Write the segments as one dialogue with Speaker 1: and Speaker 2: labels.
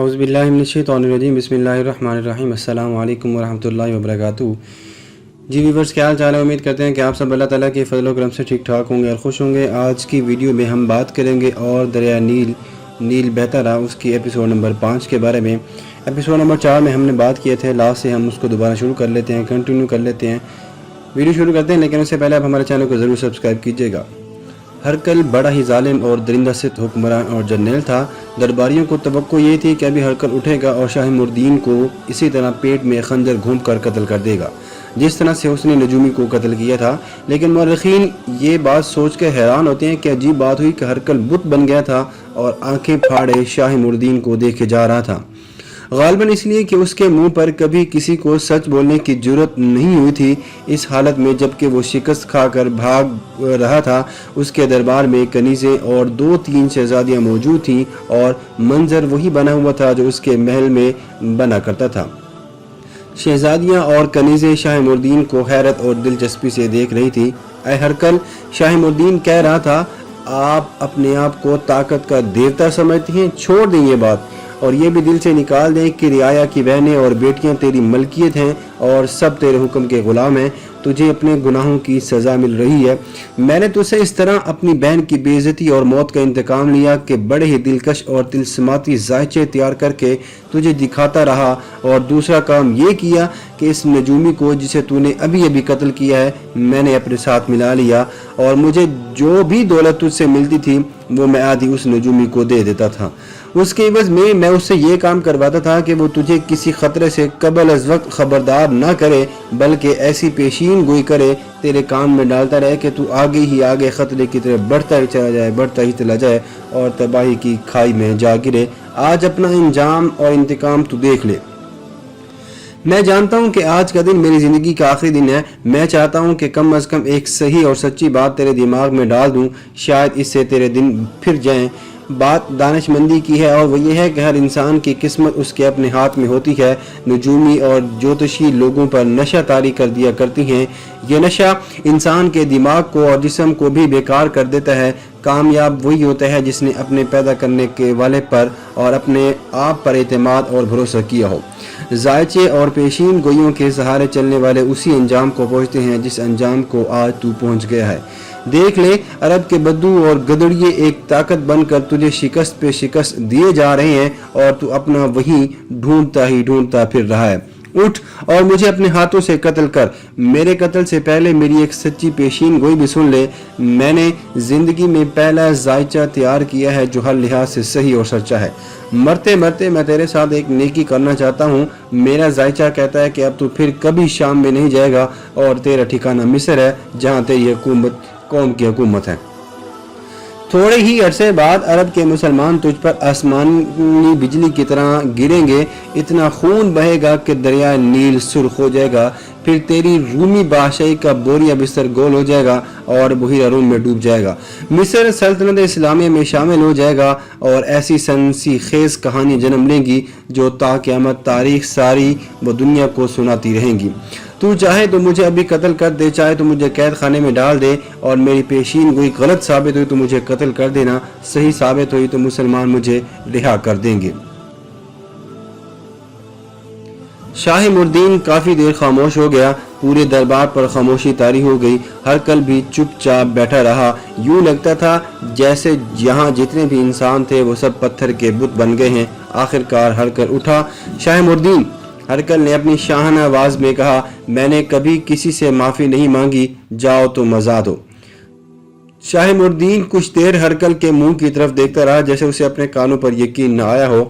Speaker 1: औज़ु बिल्लाहि मिनश्शैतानिर्रजीम बिस्मिल्लाहिर्रहमानिर्रहीम अस्सलामु अलैकुम वरहमतुल्लाहि वबरकातुहू। जी व्यूअर्स, क्या हाल चाल है। उम्मीद करते हैं कि आप सब अल्लाह ताला के फजल व करम से ठीक ठाक होंगे और खुश होंगे। आज की वीडियो में हम बात करेंगे और दरिया नील बहता रहा उसकी एपिसोड नंबर 5 के बारे में। एपिसोड नंबर 4 में हमने बात किए थे, लास्ट से हम उसको दोबारा शुरू कर लेते हैं, कंटिन्यू कर लेते हैं, वीडियो शुरू करते हैं। लेकिन उससे पहले आप हमारे चैनल को ज़रूर सब्सक्राइब कीजिएगा। हरकल बड़ा ही जालिम और दरिंदा सित हुक्मरान और जर्नैल था। दरबारियों को तवक्को ये थी कि अभी हरकल उठेगा और शाह मुर्दीन को इसी तरह पेट में खंजर घूम कर कत्ल कर देगा, जिस तरह से उसने नजूमी को कत्ल किया था। लेकिन मौरखीन ये बात सोच कर हैरान होते हैं कि अजीब बात हुई कि हरकल बुत बन गया था और आंखें फाड़े शाह मुर्दीन को देखे जा रहा था, गालिबन इसलिए कि उसके मुंह पर कभी किसी को सच बोलने की जुर्रत नहीं हुई थी। इस हालत में जबकि वो शिकस्त खाकर भाग रहा था, उसके दरबार में कनीज़ें और 2-3 शहजादियाँ मौजूद थीं और मंजर वही बना हुआ था जो उसके महल में बना करता था। शहजादियाँ और कनीज़ें शाह मुर्दीन को हैरत और दिलचस्पी से देख रही थी। ऐ हरकल, शाह मुर्दीन कह रहा था, आप अपने आप को ताकत का देवता समझती हैं? छोड़ दें ये बात और ये भी दिल से निकाल दें कि रियाया की बहनें और बेटियां तेरी मलकियत हैं और सब तेरे हुक्म के गुलाम हैं। तुझे अपने गुनाहों की सज़ा मिल रही है। मैंने तुझसे इस तरह अपनी बहन की बेइज्जती और मौत का इंतकाम लिया कि बड़े ही दिलकश और तिलस्माती जायचे तैयार करके तुझे दिखाता रहा, और दूसरा काम ये किया कि इस नजूमी को जिसे तूने अभी अभी कत्ल किया है मैंने अपने साथ मिला लिया, और मुझे जो भी दौलत तुझसे मिलती थी वो मैं आधी उस नजूमी को दे देता था। उसके एवज में मैं उससे ये काम करवाता था कि वो तुझे किसी खतरे से कबल अज वक्त खबरदार न करे, बल्कि ऐसी पेशीन गोई करे, तेरे कान में डालता रहे कि तू आगे ही आगे खतरे की तरफ बढ़ता ही चला जाए और तबाही की खाई में जा गिरे। आज अपना इंजाम और इंतकाम तू देख ले। मैं जानता हूँ कि आज का दिन मेरी ज़िंदगी का आखिरी दिन है। मैं चाहता हूँ कि कम अज़ कम एक सही और सच्ची बात तेरे दिमाग में डाल दूँ, शायद इससे तेरे दिन फिर जाएं। बात दानिशमंदी की है और वो ये है कि हर इंसान की किस्मत उसके अपने हाथ में होती है। नजूमी और ज्योतिषी लोगों पर नशा तारी कर दिया करती हैं। यह नशा इंसान के दिमाग को और जिस्म को भी बेकार कर देता है। कामयाब वही होता है जिसने अपने पैदा करने के वाले पर और अपने आप पर एतमाद और भरोसा किया हो। जायचे और पेशीन गोइयों के सहारे चलने वाले उसी अंजाम को पहुँचते हैं जिस अंजाम को आज तू पहुँच गया है। देख ले, अरब के बद्दू और गदड़िए एक ताकत बनकर तुझे शिकस्त पे शिकस्त दिए जा रहे हैं और तू अपना वही ढूंढता फिर रहा है। उठ और मुझे अपने हाथों से कत्ल कर। मेरे कत्ल से पहले मेरी एक सच्ची पेशीन गोई भी सुन ले। मैंने जिंदगी में पहला जायचा तैयार किया है जो हर लिहाज से सही और सच्चा है। मरते मरते मैं तेरे साथ एक नेकी करना चाहता हूँ। मेरा जायचा कहता है कि अब तू फिर कभी शाम में नहीं जाएगा और तेरा ठिकाना मिस्र है, जहाँ तेरी हुकूमत कौम की हुकूमत है। थोड़े ही अरसे बाद अरब के मुसलमान तुझ पर आसमानी बिजली की तरह गिरेंगे। इतना खून बहेगा कि दरिया नील सुर्ख हो जाएगा। फिर तेरी रूमी बादशाही का बोरिया बिस्तर गोल हो जाएगा और बहिरा रूम में डूब जाएगा। मिस्र सल्तनत इस्लामिया में शामिल हो जाएगा और ऐसी सनसी खेज कहानी जन्म लेंगी जो ता क़यामत तारीख सारी व दुनिया को सुनाती रहेंगी। तू चाहे तो मुझे अभी कत्ल कर दे, चाहे तो मुझे कैद खाने में डाल दे, और मेरी पेशीन गोई गलत साबित हुई तो मुझे कत्ल कर देना, सही साबित हुई तो मुसलमान मुझे रिहा कर देंगे। शाह मुर्दीन काफ़ी देर खामोश हो गया। पूरे दरबार पर खामोशी तारी हो गई। हरकल भी चुपचाप बैठा रहा। यूं लगता था जैसे यहाँ जितने भी इंसान थे वो सब पत्थर के बुत बन गए हैं। आखिरकार हरकल उठा। शाह मुर्दीन, हरकल ने अपनी शाहाना आवाज में कहा, मैंने कभी किसी से माफ़ी नहीं मांगी, जाओ तो मजा दो। शाह मुर्दीन कुछ देर हरकल के मुंह की तरफ देखता रहा, जैसे उसे अपने कानों पर यकीन न आया हो।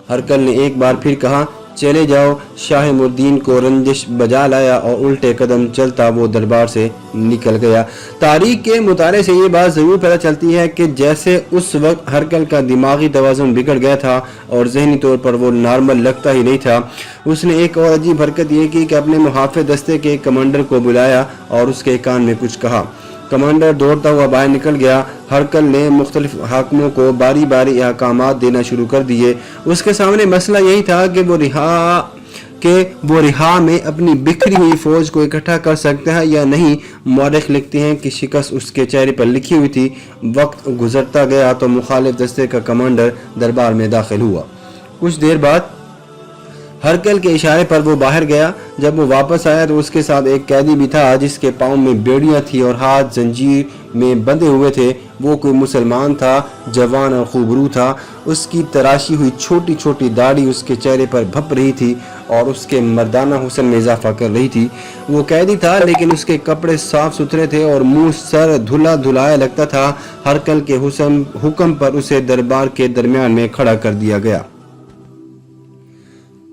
Speaker 1: हरकल ने एक बार फिर कहा, चले जाओ। शाह मुर्दीन को रंजिश बजा लाया और उल्टे कदम चलता वो दरबार से निकल गया। तारीख के मुताले से ये बात ज़रूर पता चलती है कि जैसे उस वक्त हरकल का दिमागी तवाज़ुन बिगड़ गया था और जहनी तौर पर वो नॉर्मल लगता ही नहीं था। उसने एक और अजीब हरकत ये की कि अपने मुहाफ़िज़ दस्ते के कमांडर को बुलाया और उसके कान में कुछ कहा। कमांडर दौड़ता हुआ बाहर निकल गया। हरकल ने मुख्तलिफ हाकिमों को बारी बारी अहकामात देना शुरू कर दिए। उसके सामने मसला यही था कि वो कि वो रिहा में अपनी बिखरी हुई फौज को इकट्ठा कर सकता है या नहीं। मौरख लिखते हैं कि शिकस्त उसके चेहरे पर लिखी हुई थी। वक्त गुजरता गया तो मुखालिफ दस्ते का कमांडर दरबार में दाखिल हुआ। कुछ देर बाद हरकल के इशारे पर वो बाहर गया। जब वो वापस आया तो उसके साथ एक कैदी भी था जिसके पाँव में बेड़ियां थी और हाथ जंजीर में बंधे हुए थे। वो कोई मुसलमान था, जवान और खूबरू था। उसकी तराशी हुई छोटी छोटी दाढ़ी उसके चेहरे पर भप रही थी और उसके मर्दाना हुस्न में इजाफा कर रही थी। वो कैदी था लेकिन उसके कपड़े साफ सुथरे थे और मुंह सर धुला धुलाया लगता था। हरकल के हुक्म पर उसे दरबार के दरमियान में खड़ा कर दिया गया।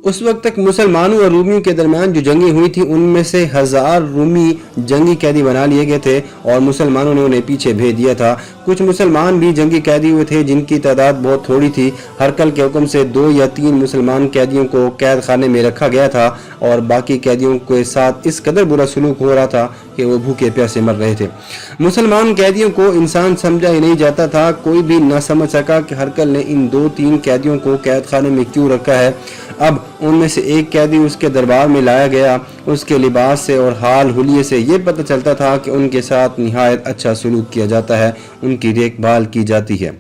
Speaker 1: उस वक्त तक मुसलमानों और रूमियों के दरमियान जो जंगी हुई थी उनमें से 1000 रूमी जंगी कैदी बना लिए गए थे और मुसलमानों ने उन्हें पीछे भेज दिया था। कुछ मुसलमान भी जंगी कैदी हुए थे जिनकी तादाद बहुत थोड़ी थी। हरकल के हुक्म से 2 या 3 मुसलमान कैदियों को कैद खाने में रखा गया था और बाकी कैदियों के साथ इस कदर बुरा सलूक हो रहा था कि वो भूखे प्यासे मर रहे थे। मुसलमान कैदियों को इंसान समझा ही नहीं जाता था। कोई भी न समझ सका कि हरकल ने इन 2-3 कैदियों को कैद खाने में क्यों रखा है। अब उनमें से एक कैदी उसके दरबार में लाया गया। उसके लिबास से और हाल हुलिये से ये पता चलता था कि उनके साथ निहायत अच्छा सलूक किया जाता है, उनकी देखभाल की जाती है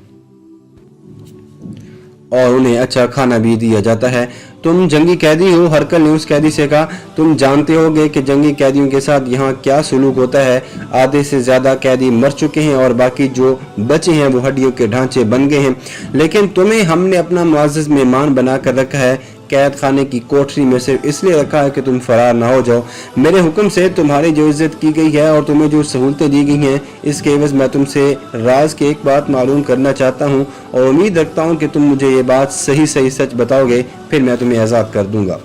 Speaker 1: और उन्हें अच्छा खाना भी दिया जाता है। तुम जंगी कैदी हो, हरकल ने उस कैदी से कहा। तुम जानते होगे कि जंगी कैदियों के साथ यहाँ क्या सलूक होता है। आधे से ज्यादा कैदी मर चुके हैं और बाकी जो बचे हैं वो हड्डियों के ढांचे बन गए हैं, लेकिन तुम्हें हमने अपना मुअज़्ज़ज़ मेहमान बना कर रखा है। कैद खाने की कोठरी में सिर्फ इसलिए रखा है कि तुम फरार ना हो जाओ। मेरे हुक्म से तुम्हारी जो इज्जत की गई है और तुम्हें जो सहूलतें दी गई हैं, इसके एवज मैं तुमसे राज की एक बात मालूम करना चाहता हूँ और उम्मीद रखता हूँ कि तुम मुझे ये बात सही सही सच बताओगे, फिर मैं तुम्हें आज़ाद कर दूंगा।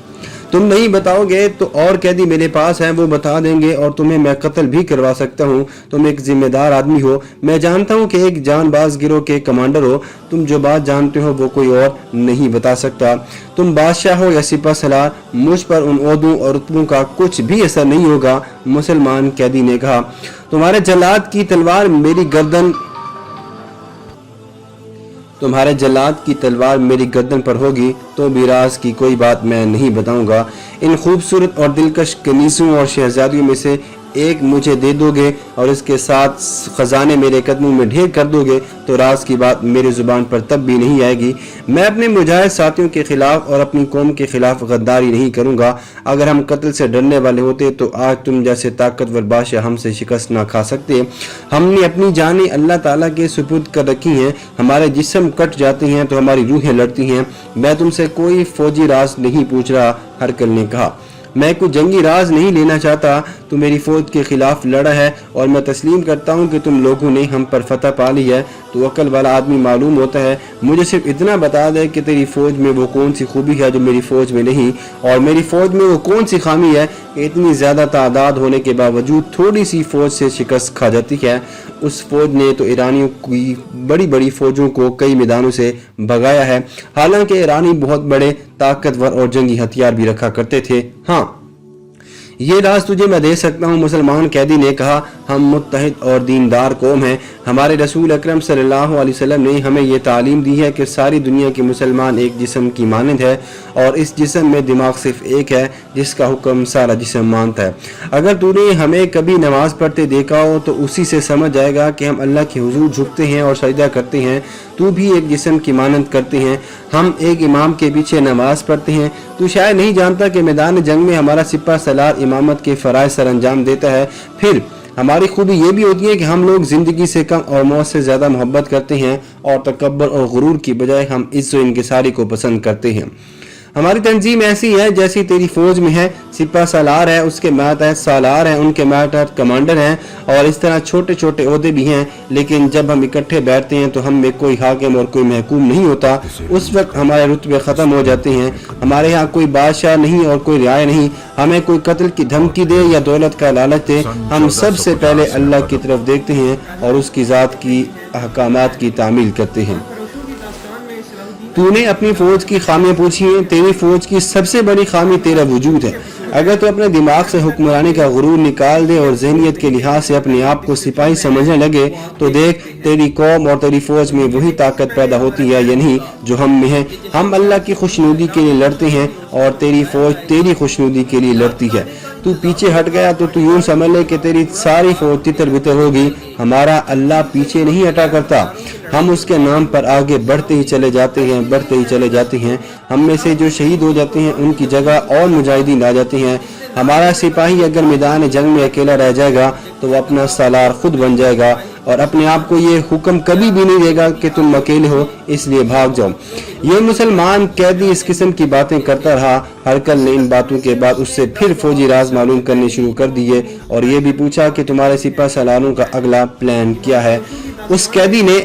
Speaker 1: तुम नहीं बताओगे तो और कैदी मेरे पास हैं, वो बता देंगे और तुम्हें मैं कत्ल भी करवा सकता हूँ। तुम एक जिम्मेदार आदमी हो। मैं जानता हूँ कि एक जानबाज गिरोह के कमांडर हो। तुम जो बात जानते हो वो कोई और नहीं बता सकता। तुम बादशाह हो या सिपा सलार, मुझ पर उन ओहदों और रुतबों का कुछ भी असर नहीं होगा। मुसलमान कैदी ने कहा, तुम्हारे जल्लाद की तलवार मेरी गर्दन पर होगी तो भी राज की कोई बात मैं नहीं बताऊंगा। इन खूबसूरत और दिलकश कनीसों और शहजादियों में से एक मुझे दे दोगे और इसके साथ खजाने मेरे कदमों में ढेर कर दोगे तो राज की बात मेरी जुबान पर तब भी नहीं आएगी। मैं अपने मुजाहिद साथियों के खिलाफ और अपनी कौम के खिलाफ गद्दारी नहीं करूंगा। अगर हम कत्ल से डरने वाले होते तो आज तुम जैसे ताकतवर बादशाह हमसे शिकस्त ना खा सकते। हमने अपनी जानें अल्लाह ताला के सुपुर्द कर रखी हैं। हमारे जिस्म कट जाते हैं तो हमारी रूहें लड़ती हैं। मैं तुमसे कोई फौजी राज नहीं पूछ रहा। हरकल ने कहा, मैं कोई जंगी राज नहीं लेना चाहता। तू मेरी फौज के खिलाफ लड़ा है और मैं तस्लीम करता हूँ कि तुम लोगों ने हम पर फतह पा ली है। तू अक्ल वाला आदमी मालूम होता है। मुझे सिर्फ इतना बता दे कि तेरी फौज में वो कौन सी खूबी है जो मेरी फौज में नहीं, और मेरी फौज में वो कौन सी खामी है कि इतनी ज्यादा तादाद होने के बावजूद थोड़ी सी फौज से शिकस्त खा जाती है। उस फौज ने तो ईरानियों की बड़ी बड़ी फौजों को कई मैदानों से भगाया है। हालांकि ईरानी बहुत बड़े ताकतवर और जंगी हथियार भी रखा करते थे। हाँ, ये राज तुझे मैं दे सकता हूँ। मुसलमान कैदी ने कहा, हम मुत्तहिद और दीनदार कौम हैं। हमारे रसूल अकरम सल्लल्लाहु अलैहि वसल्लम ने हमें ये तालीम दी है कि सारी दुनिया के मुसलमान एक जिस्म की मानंद है और इस जिस्म में दिमाग सिर्फ एक है जिसका हुक्म सारा जिस्म मानता है। अगर तूने हमें कभी नमाज पढ़ते देखा हो तो उसी से समझ जाएगा कि हम अल्लाह के हुजूर झुकते हैं और सजदा करते हैं। तू भी एक जिस्म की मानंद करते हैं। हम एक इमाम के पीछे नमाज पढ़ते हैं। तू शायद नहीं जानता कि मैदान जंग में हमारा सिपा सलार इमामत के फराइज सर अंजाम देता है। फिर हमारी खूबी ये भी होती है कि हम लोग जिंदगी से कम और मौत से ज्यादा मोहब्बत करते हैं और तकब्बर और गुरूर की बजाय हम इज्जत और इनकिसारी को पसंद करते हैं। हमारी तंजीम ऐसी है जैसी तेरी फौज में है। सिपा सालार है, उसके मातहत सालार हैं, उनके मातहत कमांडर हैं और इस तरह छोटे छोटे ओहदे भी हैं। लेकिन जब हम इकट्ठे बैठते हैं तो हम में कोई हाकिम और कोई महकूम नहीं होता। उस वक्त हमारे रुतबे ख़त्म हो जाते हैं। हमारे यहाँ कोई बादशाह नहीं और कोई रियाया नहीं। हमें कोई कत्ल की धमकी दे या दौलत का लालच दे, हम सबसे पहले अल्लाह की तरफ देखते हैं और उसकी ज़ात की अहकामात की तामील करते हैं। तूने अपनी फौज की खामियां पूछी हैं। तेरी फौज की सबसे बड़ी खामी तेरा वजूद है। अगर तो अपने दिमाग से हुक्मरानी का गुरूर निकाल दे और ज़हनियत के लिहाज से अपने आप को सिपाही समझने लगे तो देख तेरी कौम और तेरी फौज में वही ताकत पैदा होती है या नहीं जो हम में है। हम अल्लाह की खुशनुदी के लिए लड़ते हैं और तेरी फौज तेरी खुशनुदी के लिए लड़ती है। तू पीछे हट गया तो तू यूं समझ ले कि तेरी सारी फौज तितर बितर होगी। हमारा अल्लाह पीछे नहीं हटा करता, हम उसके नाम पर आगे बढ़ते ही चले जाते हैं। हम में से जो शहीद हो जाते हैं उनकी जगह और मुजाहिदीन आ जाते हैं। हमारा सिपाही अगर मैदान जंग में अकेला रह जाएगा तो वो अपना सालार खुद बन जाएगा और अपने आप को ये हुक्म कभी भी नहीं देगा कि तुम अकेले हो इसलिए भाग जाओ। ये मुसलमान कैदी इस किस्म की बातें करता रहा। हरकल ने इन बातों के बाद उससे फिर फौजी राज मालूम करने शुरू कर दिए और ये भी पूछा कि तुम्हारे सिपा सालारों का अगला प्लान क्या है। उस कैदी ने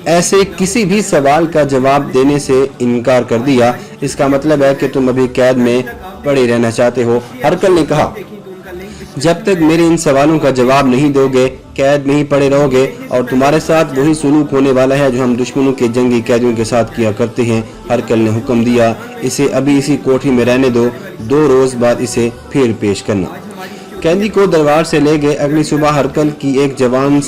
Speaker 1: ऐसे किसी भी सवाल का जवाब देने से इनकार कर दिया। इसका मतलब है कि तुम अभी कैद में पड़े रहना चाहते हो। हरकल ने कहा, जब तक मेरे इन सवालों का जवाब नहीं दोगे कैद में ही पड़े रहोगे और तुम्हारे साथ वही सुलूक होने वाला है जो हम दुश्मनों के जंगी कैदियों के साथ किया करते हैं। हरकल ने हुक्म दिया, इसे अभी इसी कोठरी में रहने दो, 2 रोज बाद इसे फिर पेश करना। कैदी को दरबार से ले गए। अगली सुबह हरकल की एक जवान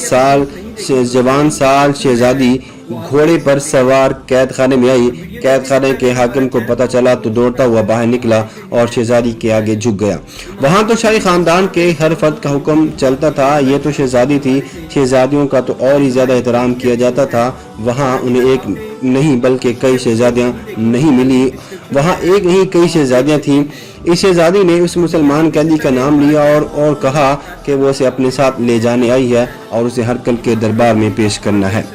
Speaker 1: साल शहजादी घोड़े पर सवार कैद खाने में आई। कैद खाने के हाकिम को पता चला तो दौड़ता हुआ बाहर निकला और शहजादी के आगे झुक गया। वहां तो शाही खानदान के हर फर्द का हुक्म चलता था। ये तो शहजादी थी, शहजादियों का तो और ही ज्यादा एहतराम किया जाता था। वहां उन्हें एक नहीं बल्कि कई शहजादियां नहीं मिली। वहां एक नहीं कई शहजादियां थीं। इस शहजादी ने उस मुसलमान कैदी का नाम लिया और कहा कि वो उसे अपने साथ ले जाने आई है और उसे हरकल के दरबार में पेश करना है।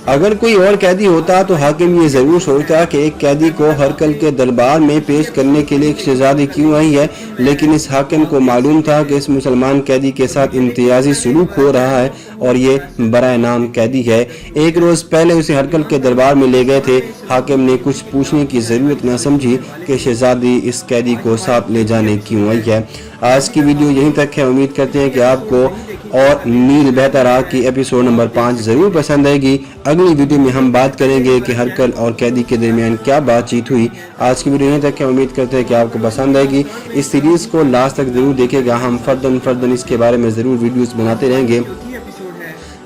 Speaker 1: अगर कोई और कैदी होता तो हाकिम ये जरूर सोचता कि एक कैदी को हरकल के दरबार में पेश करने के लिए एक शहजादी क्यों आई है, लेकिन इस हाकिम को मालूम था कि इस मुसलमान कैदी के साथ इम्तियाजी सलूक हो रहा है और ये बराए नाम कैदी है। एक रोज पहले उसे हरकल के दरबार में ले गए थे। हाकिम ने कुछ पूछने की जरूरत न समझी कि शहजादी इस कैदी को साथ ले जाने क्यों आई है। आज की वीडियो यहीं तक है। उम्मीद करते हैं कि आपको और नील बहता रहा की एपिसोड नंबर 5 जरूर पसंद आएगी। अगली वीडियो में हम बात करेंगे कि हरकल और कैदी के दरमियान क्या बातचीत हुई। आज की वीडियो यहीं तक है। उम्मीद करते हैं कि आपको पसंद आएगी। इस सीरीज को लास्ट तक जरूर देखेगा। हम फर्दन इसके बारे में जरूर वीडियोस बनाते रहेंगे।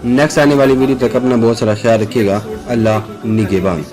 Speaker 1: नेक्स्ट आने वाली वीडियो तक अपना बहुत सारा ख्याल रखिएगा। अल्लाह निगहबान।